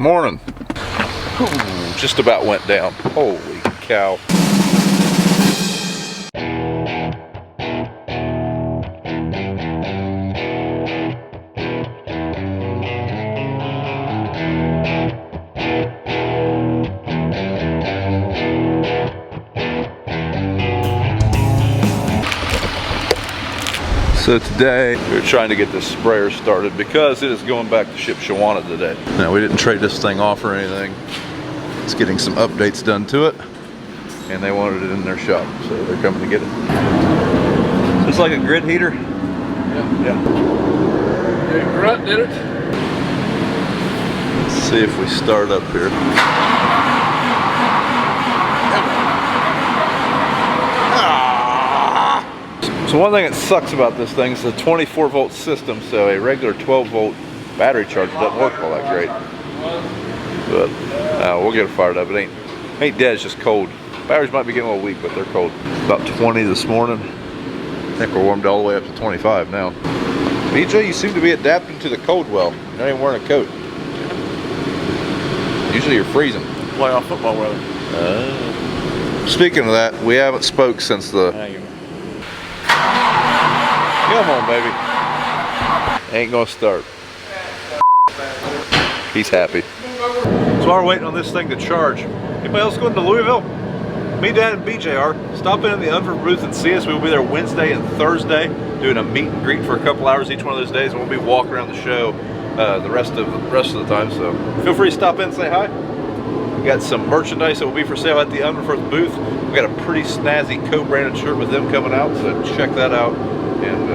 Morning. Ooh, just about went down. Holy cow. So today we're trying to get this sprayer started because it is going back to ship Shawana today. Now we didn't trade this thing off or anything. It's getting some updates done to it and they wanted it in their shop, so they're coming to get it. So it's like a grid heater? Yeah. Grunt did it. Let's see if we start up here. So one thing that sucks about this thing is the 24 volt system, so a regular 12 volt battery charger doesn't work all that great. But we'll get it fired up. It ain't dead, it's just cold. Batteries might be getting a little weak, but they're cold. About 20 this morning. I think we're warmed all the way up to 25 now. BJ, you seem to be adapting to the cold well. You're not even wearing a coat. Usually you're freezing. Playoff football weather. Speaking of that, we haven't spoke since the... Come on, baby. Ain't gonna start. He's happy. So while we're waiting on this thing to charge, anybody else going to Louisville? Me, Dad, and BJ are. Stop in the Unfer booth and see us. We'll be there Wednesday and Thursday doing a meet and greet for a couple hours each one of those days, and we'll be walking around the show the rest of the time. So feel free to stop in and say hi. We got some merchandise that will be for sale at the Unfer booth. We got a pretty snazzy co-branded shirt with them coming out, so check that out. And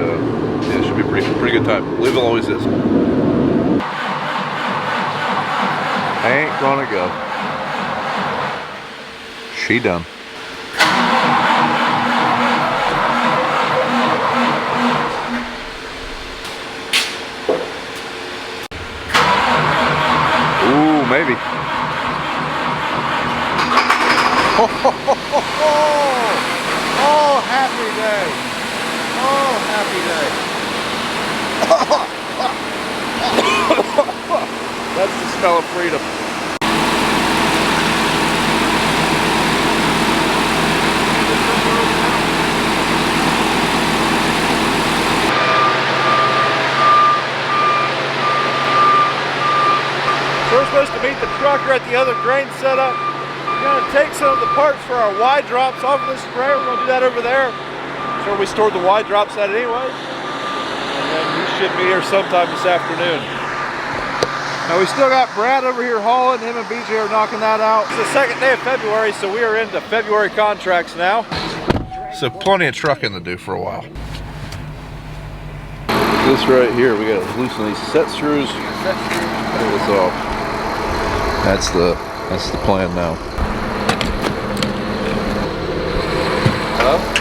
yeah, it should be a pretty good time. Louisville always is. Ain't gonna go. She done. Ooh, maybe. Oh, happy day. Oh, happy day. That's the smell of freedom. So we're supposed to meet the trucker at the other grain setup. We're going to take some of the parts for our Y drops off of this sprayer. We're going to do that over there. That's where we stored the Y drops at anyways. And then we should be here sometime this afternoon. Now we still got Brad over here hauling. Him and BJ are knocking that out. It's the second day of February, so we are into February contracts now. So plenty of trucking to do for a while. This right here, we got to loosen these set screws. Pull this off. That's the plan now. Hello?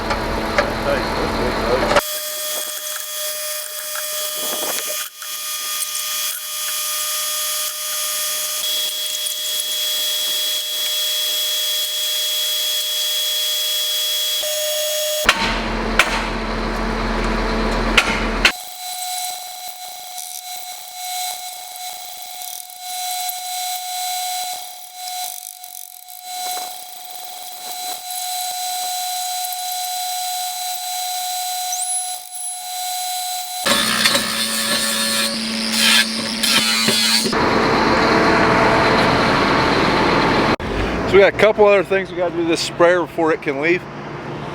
So we got a couple other things we got to do this sprayer before it can leave.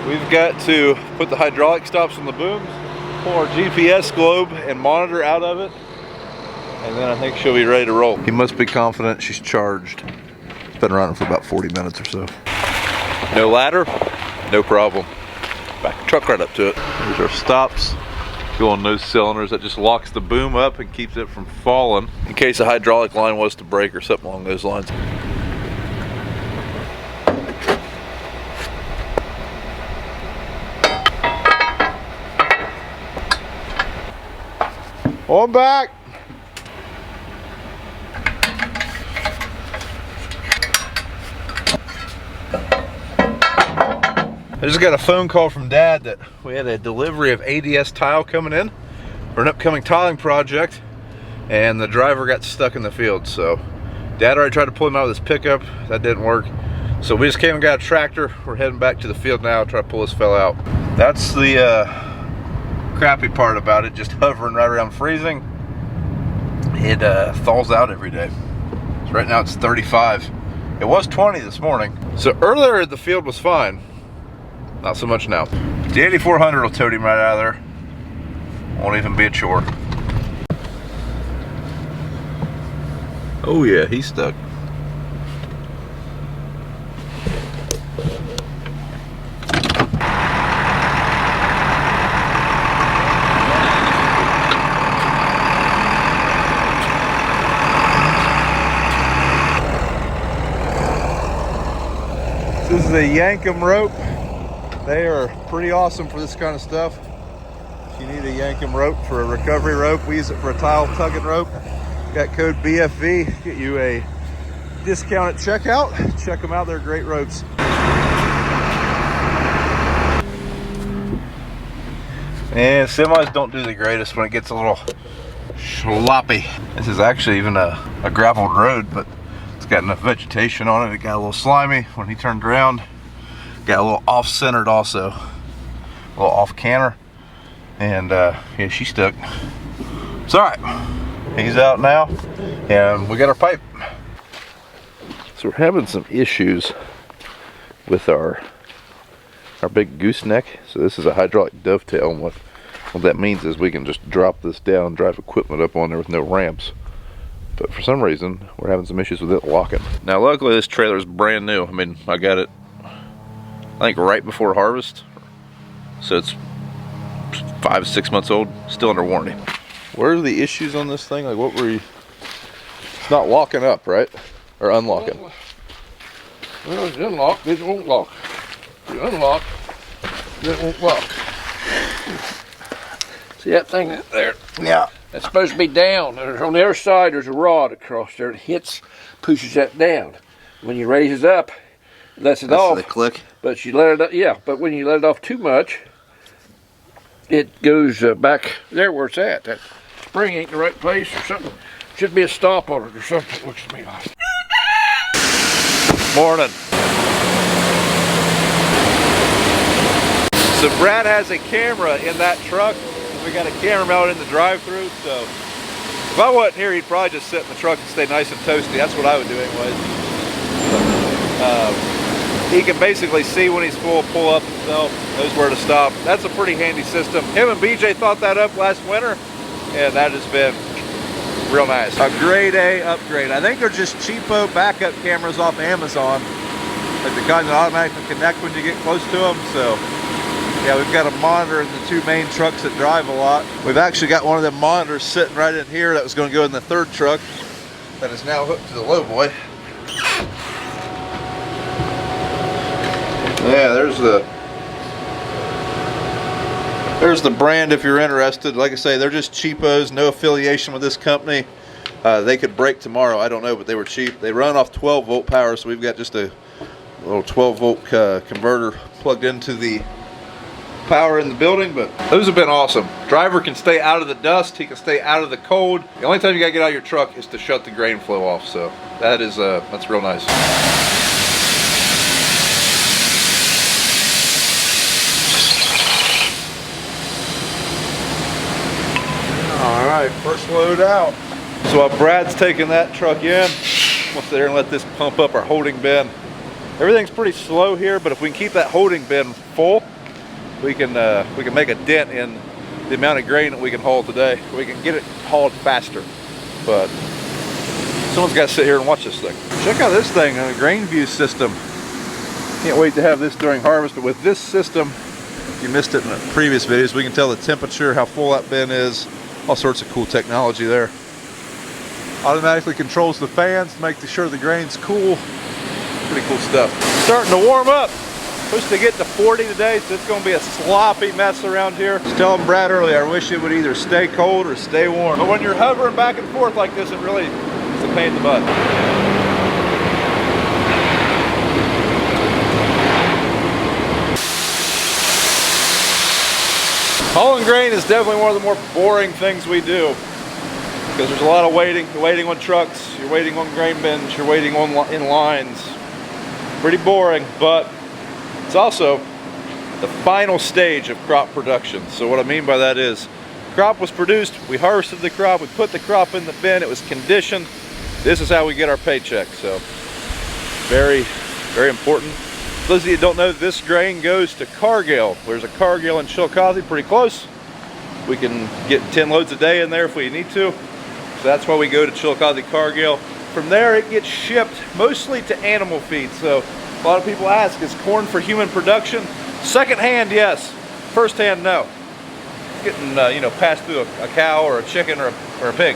We've got to put the hydraulic stops on the booms, pull our GPS globe and monitor out of it, and then I think she'll be ready to roll. He must be confident she's charged. It's been running for about 40 minutes or so. No ladder, no problem. Back the truck right up to it. There's our stops. Go on those cylinders. That just locks the boom up and keeps it from falling in case a hydraulic line was to break or something along those lines. On back. I just got a phone call from Dad that we had a delivery of ADS tile coming in for an upcoming tiling project, and the driver got stuck in the field. So Dad already tried to pull him out of this pickup. That didn't work. So we just came and got a tractor. We're heading back to the field now, try to pull this fella out. That's the crappy part about it, just hovering right around freezing. It thaws out every day. So right now it's 35. It was 20 this morning. So earlier the field was fine. Not so much now. The 8400 will tote him right out of there. Won't even be a chore. Oh yeah, he's stuck. This is a Yankum rope. They are pretty awesome for this kind of stuff. If you need a Yankum rope for a recovery rope, we use it for a tile tugging rope. Got code BFV, get you a discount at checkout. Check them out, they're great ropes. And semis don't do the greatest when it gets a little sloppy. This is actually even a graveled road, but it's got enough vegetation on it. It got a little slimy when he turned around. Got a little off-centered also. A little off-canter. And yeah, she's stuck. It's all right. He's out now. And we got our pipe. So we're having some issues with our big gooseneck. So this is a hydraulic dovetail. And what that means is we can just drop this down and drive equipment up on there with no ramps. But for some reason, we're having some issues with it locking. Now, luckily, this trailer is brand new. I mean, I got it, I think, right before harvest. So it's 5 to 6 months old, still under warranty. What are the issues on this thing? Like, what were you? It's not locking up, right? Or unlocking? Well, it's unlocked, it won't lock. If you unlock, it won't lock. See that thing there? Yeah. That's supposed to be down. On the other side, there's a rod across there that pushes that down. When you raise it up, it lets it off. The click. But you let it, yeah. But when you let it off too much, it goes back there where it's at. That spring ain't in the right place or something. Should be a stop on it or something. It looks to me like. Morning. So Brad has a camera in that truck. We got a camera mounted in the drive-through, so if I wasn't here, he'd probably just sit in the truck and stay nice and toasty. That's what I would do anyways. He can basically see when he's full, pull up himself, knows where to stop. That's a pretty handy system. Him and BJ thought that up last winter, and that has been real nice. A grade A upgrade. I think they're just cheapo backup cameras off Amazon, like the kind that automatically connect when you get close to them. So yeah, we've got a monitor in the 2 main trucks that drive a lot. We've actually got one of them monitors sitting right in here that was going to go in the 3rd truck that is now hooked to the low boy. Yeah, there's the brand if you're interested. Like I say, they're just cheapos, no affiliation with this company. They could break tomorrow, I don't know, but they were cheap. They run off 12 volt power, so we've got just a little 12 volt converter plugged into the power in the building. But those have been awesome. Driver can stay out of the dust, he can stay out of the cold. The only time you gotta get out of your truck is to shut the grain flow off, so that is that's real nice. All right, first load out. So while Brad's taking that truck in, we'll sit there and let this pump up our holding bin. Everything's pretty slow here, but if we can keep that holding bin full, we can make a dent in the amount of grain that we can haul today. We can get it hauled faster, but someone's got to sit here and watch this thing. Check out this thing on a grain view system. Can't wait to have this during harvest, but with this system, if you missed it in the previous videos, we can tell the temperature, how full that bin is, all sorts of cool technology there. Automatically controls the fans to make sure the grain's cool. Pretty cool stuff. Starting to warm up. Supposed to get to 40 today, so it's going to be a sloppy mess around here. I was telling Brad earlier, I wish it would either stay cold or stay warm. But when you're hovering back and forth like this, it really is a pain in the butt. Hauling grain is definitely one of the more boring things we do. because there's a lot of waiting. You're waiting on trucks, you're waiting on grain bins, you're waiting on in lines. Pretty boring, but it's also the final stage of crop production. So what I mean by that is, crop was produced, we harvested the crop, we put the crop in the bin, it was conditioned. This is how we get our paycheck. So very, very important. For those of you who don't know, this grain goes to Cargill. There's a Cargill in Chillicothe, pretty close. We can get 10 loads a day in there if we need to. So that's why we go to Chillicothe Cargill. From there it gets shipped mostly to animal feed. So a lot of people ask, is corn for human production? Second hand, yes. First hand, no. Getting you know, passed through a cow or a chicken or a pig.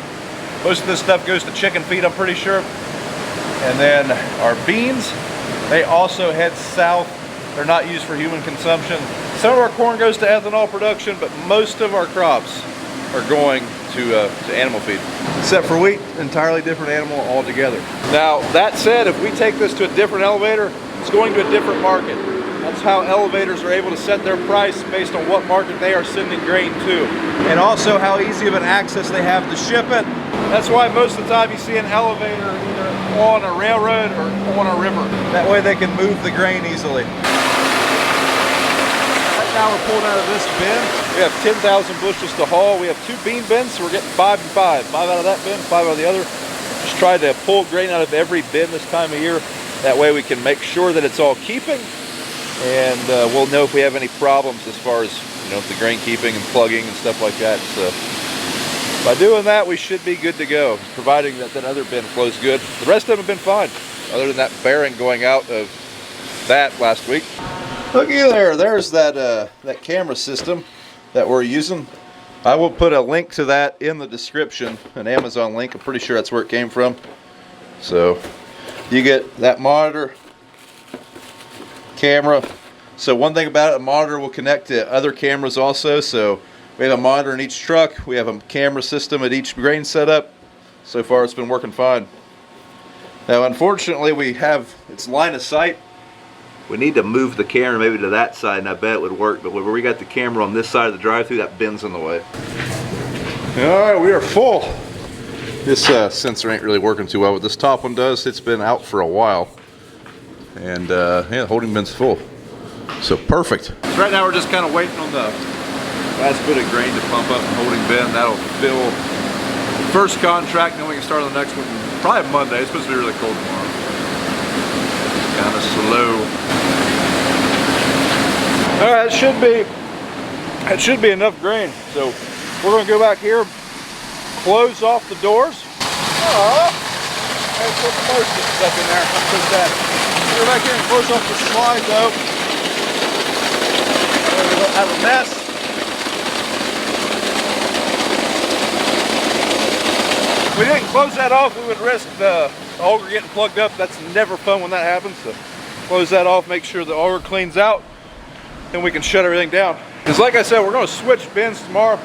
Most of this stuff goes to chicken feed, I'm pretty sure. And then our beans, they also head south. They're not used for human consumption. Some of our corn goes to ethanol production, but most of our crops are going to animal feed. Except for wheat, entirely different animal altogether. Now, that said, if we take this to a different elevator, it's going to a different market. That's how elevators are able to set their price based on what market they are sending grain to. And also how easy of an access they have to ship it. That's why most of the time you see an elevator either on a railroad or on a river. That way they can move the grain easily. Right now we're pulling out of this bin. We have 10,000 bushels to haul. We have 2 bean bins, so we're getting 5 and 5. 5 out of that bin, 5 out of the other. Just try to pull grain out of every bin this time of year. That way we can make sure that it's all keeping. And we'll know if we have any problems as far as, you know, the grain keeping and plugging and stuff like that. So by doing that, we should be good to go, providing that that other bin flows good. The rest of them have been fine, other than that bearing going out of that last week. Looky there, there's that that camera system that we're using. I will put a link to that in the description, an Amazon link. I'm pretty sure that's where it came from. So you get that monitor, camera. So one thing about it, a monitor will connect to other cameras also. So we have a monitor in each truck. We have a camera system at each grain setup. So far it's been working fine. Now unfortunately we have, it's line of sight. We need to move the camera maybe to that side, and I bet it would work. But where we got the camera on this side of the drive-through, that bin's in the way. All right, we are full. This sensor ain't really working too well, but this top one does. It's been out for a while. And yeah, the holding bin's full. So perfect. Right now we're just kind of waiting on the last bit of grain to pump up the holding bin. That'll fill the first contract, and then we can start on the next one. Probably Monday. It's supposed to be really cold tomorrow. Kind of slow. All right, it should be enough grain. So we're going to go back here, close off the doors. Oh, I put most of the stuff in there. I'll put that. Go back here and close off the slide though. So we don't have a mess. If we didn't close that off, we would risk the auger getting plugged up. That's never fun when that happens. So close that off, make sure the auger cleans out, then we can shut everything down. Because like I said, we're going to switch bins tomorrow.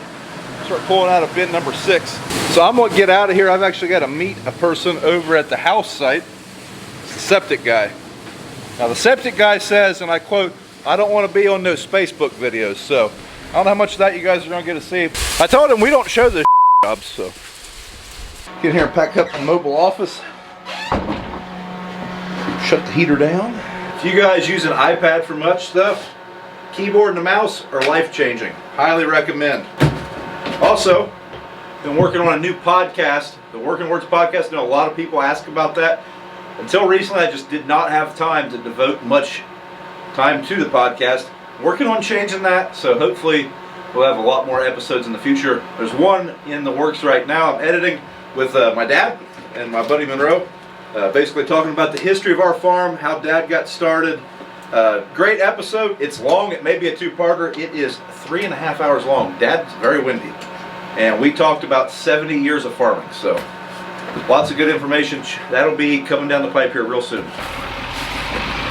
Start pulling out of bin number 6. So I'm going to get out of here. I've actually got to meet a person over at the house site. It's the septic guy. Now the septic guy says, and I quote, "I don't want to be on those Facebook videos." So I don't know how much of that you guys are going to get to see. I told him we don't show this jobs, so. Get in here and pack up the mobile office. Shut the heater down. If you guys use an iPad for much stuff, keyboard and a mouse are life-changing. Highly recommend. Also, been working on a new podcast, the Working Words podcast. I know a lot of people ask about that. Until recently, I just did not have time to devote much time to the podcast. Working on changing that, so hopefully we'll have a lot more episodes in the future. There's one in the works right now. I'm editing with my dad and my buddy Monroe. Basically talking about the history of our farm, how Dad got started. Great episode. It's long. It may be a 2-parter. It is 3.5 hours long. Dad's very windy. And we talked about 70 years of farming. So lots of good information. That'll be coming down the pipe here real soon.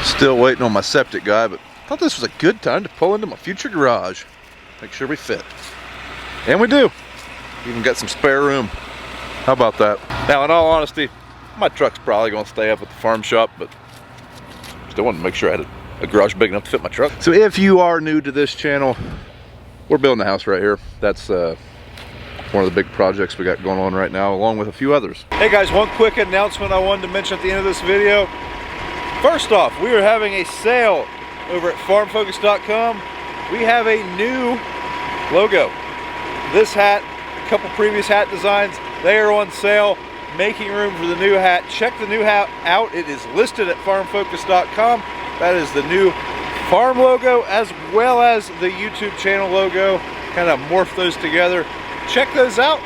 Still waiting on my septic guy, but I thought this was a good time to pull into my future garage. Make sure we fit. And we do. Even got some spare room. How about that? Now, in all honesty, my truck's probably going to stay up at the farm shop, but still wanted to make sure I had a garage big enough to fit my truck. So if you are new to this channel, we're building a house right here. That's one of the big projects we got going on right now, along with a few others. Hey guys, one quick announcement I wanted to mention at the end of this video. First off, we are having a sale over at farmfocus.com. We have a new logo. This hat, a couple previous hat designs, they are on sale, making room for the new hat. Check the new hat out. It is listed at farmfocus.com. That is the new farm logo as well as the YouTube channel logo. Kind of morph those together. Check those out.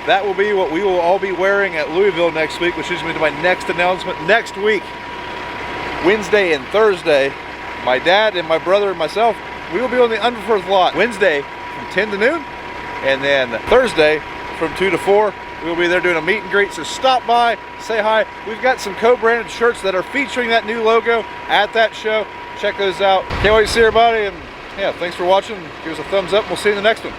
That will be what we will all be wearing at Louisville next week, which is going to be my next announcement. Next week, Wednesday and Thursday, my dad and my brother and myself, we will be on the Underforth lot. Wednesday from 10 to noon, and then Thursday from 2 to 4. We will be there doing a meet and greet, so stop by, say hi. We've got some co-branded shirts that are featuring that new logo at that show. Check those out. Can't wait to see everybody, and yeah, thanks for watching. Give us a thumbs up. We'll see you in the next one.